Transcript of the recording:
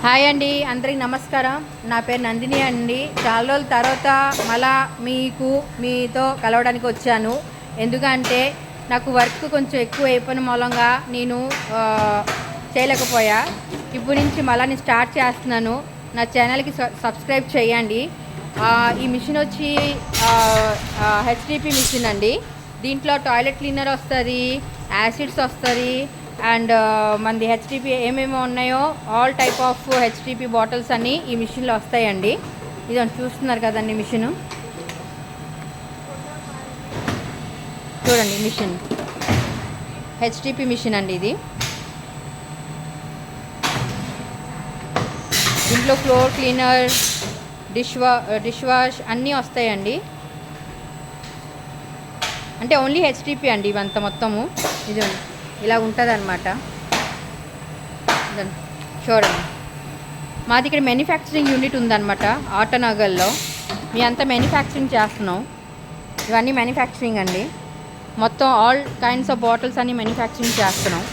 Hi అండి, అందరికి నమస్కారం. నా పేరు నందిని అండి. చాలా రోజుల తర్వాత మళ్ళా మీతో కలవడానికి వచ్చాను. ఎందుకంటే నాకు వర్క్ కొంచెం ఎక్కువ అయిపోయిన మూలంగా నేను చేయలేకపోయా. ఇప్పుడు నుంచి మళ్ళీ నేను స్టార్ట్ చేస్తున్నాను. నా ఛానల్కి సబ్స్క్రైబ్ చేయండి. ఈ మిషన్ వచ్చి హెచ్డిపి మిషన్ అండి. దీంట్లో టాయిలెట్ క్లీనర్ వస్తుంది, యాసిడ్స్ వస్తుంది, అండ్ మనది హెచ్డిపి ఏమేమి ఉన్నాయో all type of HDP bottles అన్నీ ఈ మిషన్లో వస్తాయండి. ఇదంతా చూస్తున్నారు కదండి మిషను, చూడండి మిషన్ హెచ్డిపి మిషన్ అండి. ఇది దీంట్లో ఫ్లోర్ క్లీనర్, డిష్ వాష్ అన్నీ వస్తాయండి. అంటే ఓన్లీ హెచ్డిపి అండి ఇవంతా మొత్తము. ఇది ఇలా ఉంటుంది అనమాట. చూడండి, మాది ఇక్కడ మ్యానుఫ్యాక్చరింగ్ యూనిట్ ఉందన్నమాట ఆటోనగర్లో. మీ అంతా మ్యానుఫ్యాక్చరింగ్ చేస్తున్నాం. ఇవన్నీ మ్యానుఫ్యాక్చరింగ్ అండి. మొత్తం ఆల్ కైండ్స్ ఆఫ్ బాటిల్స్ అన్నీ మ్యానుఫ్యాక్చరింగ్ చేస్తున్నాం.